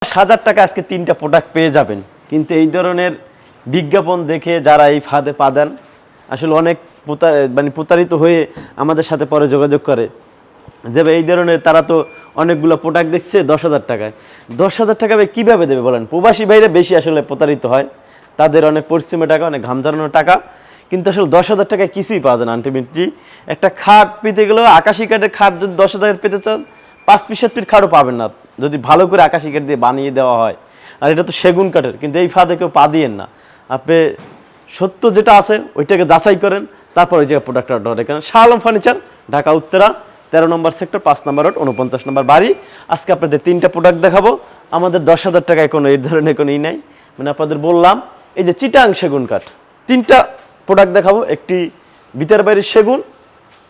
10,000 টাকা আজকে 3টা প্রোডাক্ট পেয়ে যাবেন, কিন্তু এই ধরনের বিজ্ঞাপন দেখে যারা এই ফাঁদে পা দেন আসলে অনেক প্রতারিত হয়ে আমাদের সাথে পরে যোগাযোগ করে যে এই ধরনের তারা তো অনেকগুলো প্রোডাক্ট দেখছে 10,000 টাকায়। 10,000 টাকা কীভাবে দেবে বলেন? প্রবাসী ভাইরা বেশি আসলে প্রতারিত হয়, তাদের অনেক পরিশ্রমের টাকা, অনেক ঘাম ঝরানোর টাকা, কিন্তু আসলে 10,000 টাকায় কিছুই পাওয়া যায় না। আলটিমেটলি একটা খাট পেতে গেলেও আকাশি কাঠের খাট যদি 10,000 পেতে চান 5 পিস 7 পিস খাটও পাবেন না যদি ভালো করে আকাশি কাঠ দিয়ে বানিয়ে দেওয়া হয়। আর এটা তো সেগুন কাঠের, কিন্তু এই ফাঁদে কেউ পা দিয়েন না। আপনি সত্য যেটা আছে ওইটাকে যাচাই করেন, তারপর ওই জায়গায় প্রোডাক্টটা অর্ডার করেন। শাহ আলম ফার্নিচার, ঢাকা উত্তরা 13 নম্বর সেক্টর, 5 নম্বর রোড, 49 নম্বর বাড়ি। আজকে আপনাদের 3টা প্রোডাক্ট দেখাবো। আমাদের 10,000 টাকায় কোনো এই ধরনের কোনো নাই, মানে আপনাদের বললাম এই যে চিটাং সেগুন কাঠ। 3টা প্রোডাক্ট দেখাবো, একটি ভিতর বাইরের সেগুন,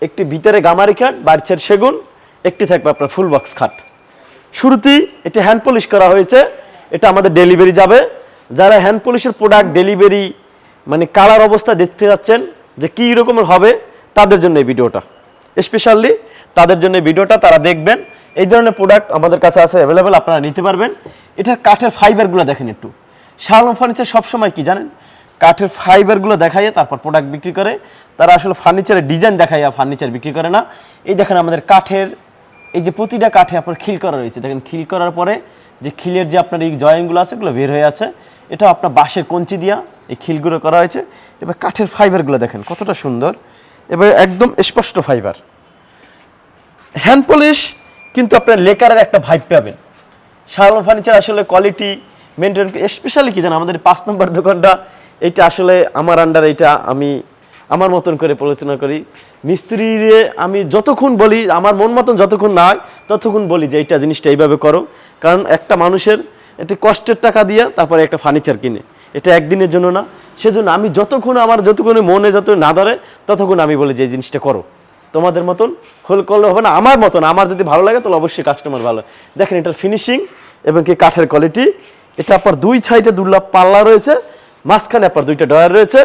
একটি ভিতরে গামারি খাট, বাড়ির সেগুন, একটি থাকবে আপনার ফুল বক্স খাট। শুরুতেই এটি হ্যান্ড পলিশ করা হয়েছে, এটা আমাদের ডেলিভারি যাবে। যারা হ্যান্ড পলিশের প্রোডাক্ট ডেলিভারি মানে কালার অবস্থা দেখতে যাচ্ছেন যে কী রকমের হবে, তাদের জন্য এই ভিডিওটা স্পেশালি, তাদের জন্য এই ভিডিওটা তারা দেখবেন। এই ধরনের প্রোডাক্ট আমাদের কাছে আছে অ্যাভেলেবেল, আপনারা নিতে পারবেন। এটার কাঠের ফাইবারগুলো দেখেন একটু। শাহ আলম ফার্নিচার সবসময় কি জানেন, কাঠের ফাইবারগুলো দেখাইয়ে তারপর প্রোডাক্ট বিক্রি করে। তারা আসলে ফার্নিচারের ডিজাইন দেখাইয়া ফার্নিচার বিক্রি করে না। এই দেখেন আমাদের কাঠের এই যে প্রতিটা কাঠে আপনার খিল করা রয়েছে, দেখেন খিল করার পরে যে খিলের যে আপনার এই জয়েন্টগুলো আছে এগুলো বের হয়ে আছে, এটা আপনার বাঁশের কঞ্চি দিয়া এই খিলগুলো করা হয়েছে। এবার কাঠের ফাইবারগুলো দেখেন কতটা সুন্দর, এবার একদম স্পষ্ট ফাইবার। হ্যান্ড পলিশ কিন্তু আপনার লেকারের একটা ভাইব পাবেন। শাহ আলম ফার্নিচার আসলে কোয়ালিটি মেনটেন, স্পেশালি কি জানেন আমাদের 5 নম্বর দোকানটা, এইটা আসলে আমার আন্ডার, এইটা আমি আমার মতন করে পরিচালনা করি। মিস্ত্রিরে আমি যতক্ষণ বলি, আমার মন মতন যতক্ষণ না হয় ততক্ষণ বলি যে এইটা জিনিসটা এইভাবে করো, কারণ একটা মানুষের একটি কষ্টের টাকা দিয়ে তারপরে একটা ফার্নিচার কিনে, এটা একদিনের জন্য না। সেজন্য আমি যতক্ষণ আমার মনে যত না ধরে ততক্ষণ আমি বলি যে এই জিনিসটা করো। তোমাদের মতন হল করলে হবে না, আমার মতন, আমার যদি ভালো লাগে তাহলে অবশ্যই কাস্টমার ভালো। দেখেন এটার ফিনিশিং এবং কি কাঠের কোয়ালিটি। এটা আপনার 2 সাইডে দুর্লভ পাল্লা রয়েছে, মাঝখানে আপনার 2টা ডয়ার রয়েছে,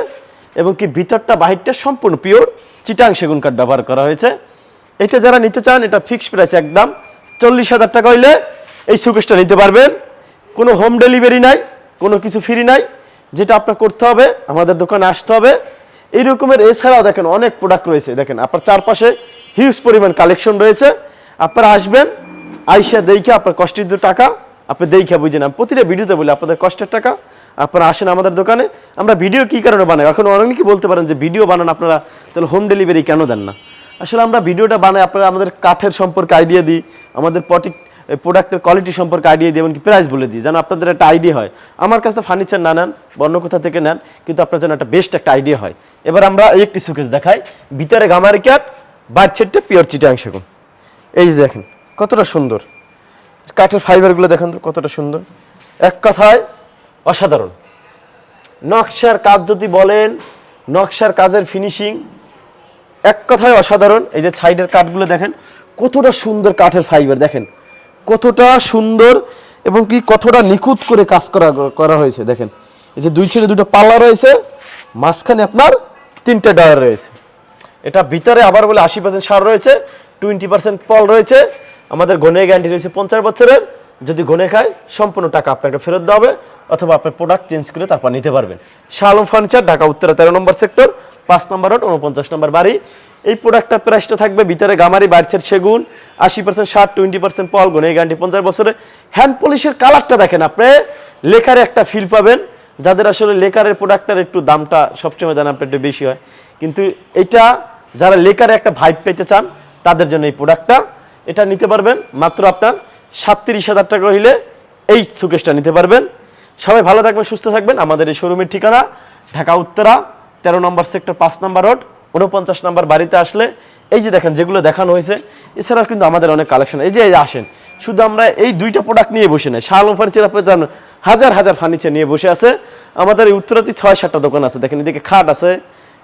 এবং কি ভিতরটা বাহিরটা সম্পূর্ণ পিওর চিটাং সেগুন কাঠ ব্যবহার করা হয়েছে। এটা যারা নিতে চান এটা ফিক্সড প্রাইস একদম 40,000 টাকা হইলে এই শোকেসটা নিতে পারবেন। কোনো হোম ডেলিভারি নাই, কোনো কিছু ফ্রি নাই, যেটা আপনার করতে হবে আমাদের দোকানে আসতে হবে। এই রকমের এছাড়াও দেখেন অনেক প্রোডাক্ট রয়েছে, দেখেন আপনার চারপাশে হিউজ পরিমাণ কালেকশন রয়েছে। আপনারা আসবেন, আইসা দেখে আপনার কষ্টের টাকা আপনি দেখে বুঝে নেন। প্রতিটা ভিডিওতে বলি আপনাদের কষ্টের টাকা, আপনারা আসেন আমাদের দোকানে। আমরা ভিডিও কী কারণে বানাই, এখন অনেকে বলতে পারেন যে ভিডিও বানান আপনারা, তাহলে হোম ডেলিভারি কেন দেন না? আসলে আমরা ভিডিওটা বানাই আপনারা আমাদের কাঠের সম্পর্কে আইডিয়া দিই, আমাদের প্রোডাক্টের কোয়ালিটি সম্পর্কে আইডিয়া দিই, এমনকি প্রাইস বলে দিই, যেন আপনাদের একটা আইডিয়া হয়। আমার কাছে ফার্নিচার না নেন, অন্য কোথা থেকে নেন, কিন্তু আপনার যেন একটা বেস্ট একটা আইডিয়া হয়। এবার আমরা একটি শোকেস দেখাই, ভিতরে গামারি কাঠ, বাইরের সাইডটা পিওর চিটাং সেগুন। এই যে দেখেন কতটা সুন্দর কাঠের ফাইবারগুলো, দেখেন তো কতটা সুন্দর, এক কথায় অসাধারণ। নকশার কাজ যদি বলেন, নকশার কাজের ফিনিশিং এক কথায় অসাধারণ। এই যে সাইডের কাঠগুলো দেখেন কতটা সুন্দর, কাঠের ফাইবার দেখেন কতটা সুন্দর, এবং কি কতটা নিখুঁত করে কাজ করা হয়েছে। দেখেন এই যে 2 সাইডে 2টা পাল্লা রয়েছে, মাঝখানে আপনার 3টা ডয়ার রয়েছে। এটা ভিতরে আবার বলে 80% সার রয়েছে, 20% পল রয়েছে। আমাদের গনে গ্যারান্টি রয়েছে 50 বছরের। যদি গনে খায় সম্পূর্ণ টাকা আপনাকে ফেরত দেওয়া হবে, অথবা আপনার প্রোডাক্ট চেঞ্জ করে তারপর নিতে পারবেন। শাহ আলম ফার্নিচার, ঢাকা উত্তরা 13 নম্বর সেক্টর, 5 নম্বর রোড, 49 নম্বর বাড়ি। এই প্রোডাক্টটার প্রাইসটা থাকবে ভিতরে গামারি, বাড়ির সেগুন, 80% সার, 20% পল, গনে গ্যারান্টি 50 বছরের। হ্যান্ড পলিশের কালারটা দেখেন, আপনি লেকারে একটা ফিল পাবেন। যাদের আসলে লেকারের প্রোডাক্টটার একটু দামটা সবসময় জানা আপনার একটু বেশি হয়, কিন্তু এটা যারা লেকারে একটা ভাইব পেতে চান তাদের জন্য এই প্রোডাক্টটা, এটা নিতে পারবেন মাত্র আপনার 37,000 টাকা হইলে এই শোকেসটা নিতে পারবেন। সবাই ভালো থাকবেন, সুস্থ থাকবেন। আমাদের এই শোরুমের ঠিকানা ঢাকা উত্তরা 13 নম্বর সেক্টর, 5 নম্বর রোড, 49 নম্বর বাড়িতে আসলে এই যে দেখেন যেগুলো দেখানো হয়েছে, এছাড়াও কিন্তু আমাদের অনেক কালেকশন। এই যে আসেন, শুধু আমরা এই 2টা প্রোডাক্ট নিয়ে বসে নাই, শাহ আলম ফার্নিচার আপনি জানেন হাজার হাজার ফার্নিচার নিয়ে বসে আছে। আমাদের এই উত্তরাতে 6-7টা দোকান আছে। দেখেন এদিকে খাট আছে,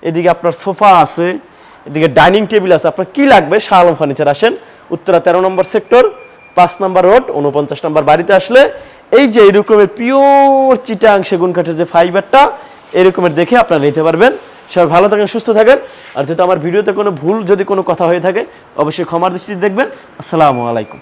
এদিকে আপনার সোফা আছে, এদিকে ডাইনিং টেবিল আছে। আপনার কি লাগবে শাহ আলম ফার্নিচার আসেন, উত্তরা 13 নম্বর সেক্টর, 5 নম্বর রোড, 49 নম্বর বাড়িতে আসলে এই যে এইরকমের পিওর চিটাং সেগুন কাঠের যে ফাইবারটা এরকমের দেখে আপনারা নিতে পারবেন। সবাই ভালো থাকেন, সুস্থ থাকেন। আর যদি আমার ভিডিওতে কোনো ভুল যদি কোনো কথা হয়ে থাকে অবশ্যই ক্ষমার দৃষ্টিতে দেখবেন। আসসালামু আলাইকুম।